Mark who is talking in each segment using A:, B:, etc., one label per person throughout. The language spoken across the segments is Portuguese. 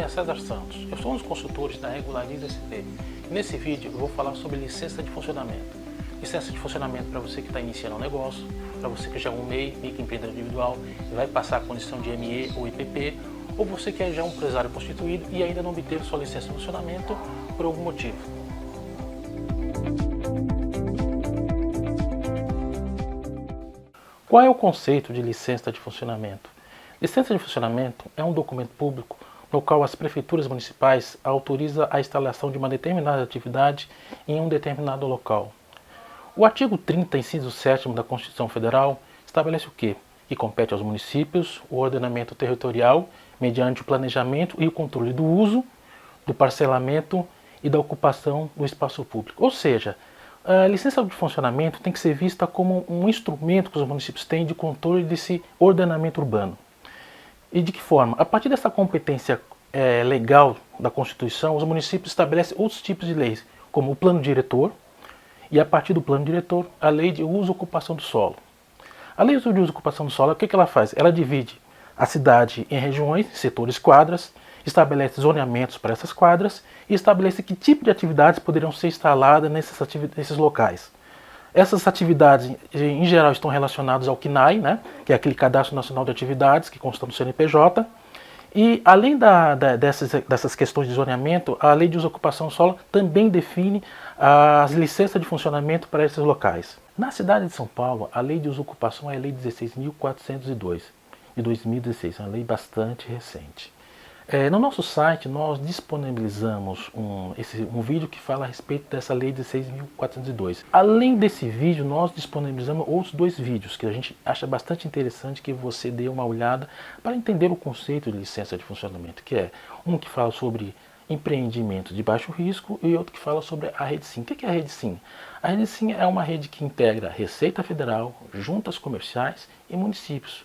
A: é César Santos, eu sou um dos consultores da Regulariza ST. Nesse vídeo eu vou falar sobre licença de funcionamento. Licença de funcionamento para você que está iniciando um negócio, para você que já é um MEI, microempreendedor individual, e vai passar a condição de ME ou IPP, ou você que é já um empresário constituído e ainda não obteve sua licença de funcionamento por algum motivo. Qual é o conceito de licença de funcionamento? Licença de funcionamento é um documento público no qual as prefeituras municipais autorizam a instalação de uma determinada atividade em um determinado local. O artigo 30, inciso 7º da Constituição Federal estabelece o quê? Que compete aos municípios o ordenamento territorial mediante o planejamento e o controle do uso, do parcelamento e da ocupação do espaço público. Ou seja, a licença de funcionamento tem que ser vista como um instrumento que os municípios têm de controle desse ordenamento urbano. E de que forma? A partir dessa competência legal da Constituição, os municípios estabelecem outros tipos de leis, como o plano diretor, e a partir do plano diretor, a lei de uso e ocupação do solo. A lei de uso e ocupação do solo, o que ela faz? Ela divide a cidade em regiões, setores, quadras, estabelece zoneamentos para essas quadras e estabelece que tipo de atividades poderiam ser instaladas nesses locais. Essas atividades, em geral, estão relacionadas ao CNAE, né, que é aquele Cadastro Nacional de Atividades, que consta no CNPJ. E, além dessas questões de zoneamento, a Lei de Uso e Ocupação do Solo também define as licenças de funcionamento para esses locais. Na cidade de São Paulo, a Lei de Uso e Ocupação é a Lei 16.402, de 2016, uma lei bastante recente. No nosso site nós disponibilizamos um vídeo que fala a respeito dessa lei 16.402. Além desse vídeo, nós disponibilizamos outros dois vídeos que a gente acha bastante interessante que você dê uma olhada para entender o conceito de licença de funcionamento, que é um que fala sobre empreendimento de baixo risco e outro que fala sobre a Rede Sim. O que é a Rede Sim? A Rede Sim é uma rede que integra Receita Federal, juntas comerciais e municípios.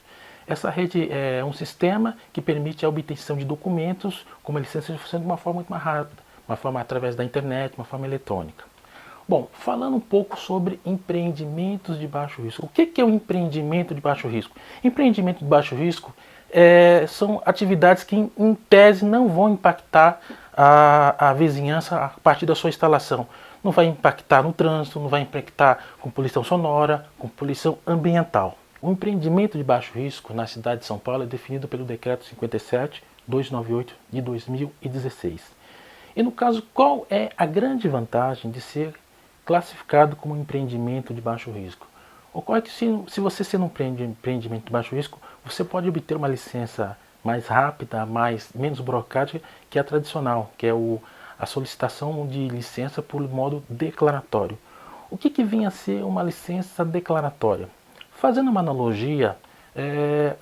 A: Essa rede é um sistema que permite a obtenção de documentos como a licença de funcionamento de uma forma muito mais rápida, uma forma através da internet, uma forma eletrônica. Bom, falando um pouco sobre empreendimentos de baixo risco. O que é o empreendimento de baixo risco? Empreendimento de baixo risco são atividades que, em tese, não vão impactar a vizinhança a partir da sua instalação. Não vai impactar no trânsito, não vai impactar com poluição sonora, com poluição ambiental. O empreendimento de baixo risco na cidade de São Paulo é definido pelo Decreto 57.298 de 2016. E no caso, qual é a grande vantagem de ser classificado como empreendimento de baixo risco? Ocorre que se você sendo um empreendimento de baixo risco, você pode obter uma licença mais rápida, menos burocrática que a tradicional, que é a solicitação de licença por modo declaratório. O que vinha a ser uma licença declaratória? Fazendo uma analogia,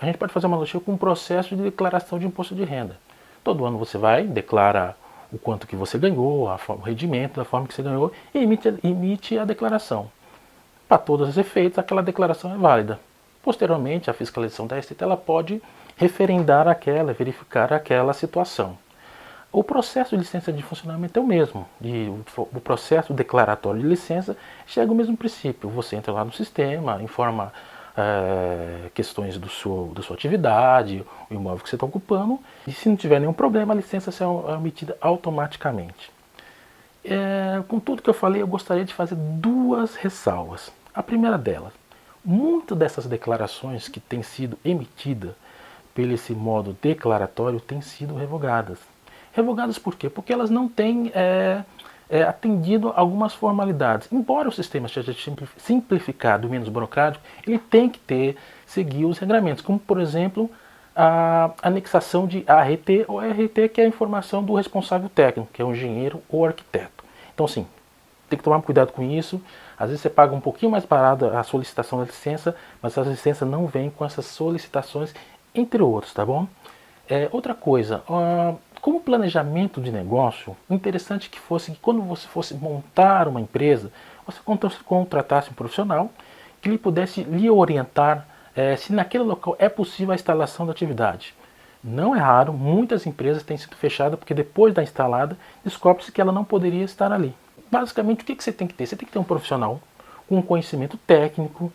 A: a gente pode fazer uma analogia com um processo de declaração de imposto de renda. Todo ano você vai, declara o quanto que você ganhou, o rendimento da forma que você ganhou e emite a declaração. Para todos os efeitos, aquela declaração é válida. Posteriormente, a fiscalização da Receita ela pode referendar verificar aquela situação. O processo de licença de funcionamento é o mesmo. O processo declaratório de licença chega ao mesmo princípio. Você entra lá no sistema, informa questões da sua atividade, o imóvel que você está ocupando, e se não tiver nenhum problema, a licença será emitida automaticamente. Com tudo que eu falei, eu gostaria de fazer duas ressalvas. A primeira delas, muitas dessas declarações que têm sido emitidas pelo esse modo declaratório têm sido revogadas. Revogadas por quê? Porque elas não têm atendido algumas formalidades. Embora o sistema seja simplificado e menos burocrático, ele tem que seguir os regramentos, como por exemplo a anexação de ART ou RT, que é a informação do responsável técnico, que é o engenheiro ou arquiteto. Então sim, tem que tomar cuidado com isso. Às vezes você paga um pouquinho mais barato a solicitação da licença, mas a licença não vem com essas solicitações, entre outros, tá bom? Outra coisa, como planejamento de negócio, o interessante que fosse que quando você fosse montar uma empresa, você contratasse um profissional que lhe pudesse lhe orientar se naquele local é possível a instalação da atividade. Não é raro, muitas empresas têm sido fechadas porque depois da instalada descobre-se que ela não poderia estar ali. Basicamente, o que você tem que ter? Você tem que ter um profissional com conhecimento técnico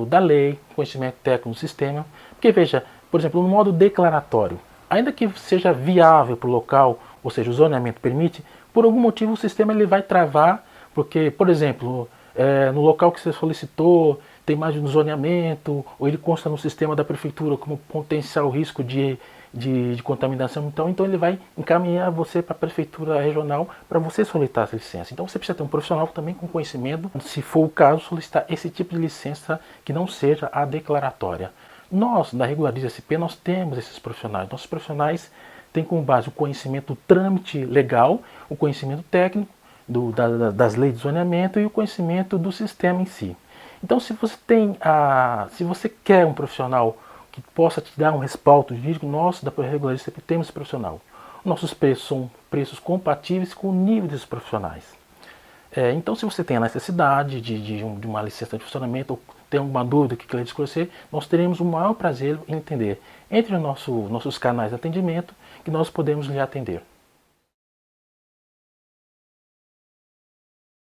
A: da lei, conhecimento técnico do sistema. Porque veja, por exemplo, no modo declaratório, Ainda que seja viável para o local, ou seja, o zoneamento permite, por algum motivo o sistema ele vai travar, porque, por exemplo, no local que você solicitou tem mais de um zoneamento, ou ele consta no sistema da prefeitura como potencial risco de contaminação, então ele vai encaminhar você para a prefeitura regional para você solicitar essa licença. Então você precisa ter um profissional também com conhecimento, se for o caso, solicitar esse tipo de licença que não seja a declaratória. Nós, da Regularize SP, nós temos esses profissionais. Nossos profissionais têm como base o conhecimento do trâmite legal, o conhecimento técnico das leis de zoneamento e o conhecimento do sistema em si. Então, se você quer um profissional que possa te dar um respaldo jurídico, nós da Regularize SP temos esse profissional. Nossos preços são preços compatíveis com o nível desses profissionais. Então, se você tem a necessidade de uma licença de funcionamento ou tem alguma dúvida que quer esclarecer, nós teremos o maior prazer em entender. Entre nossos canais de atendimento que nós podemos lhe atender.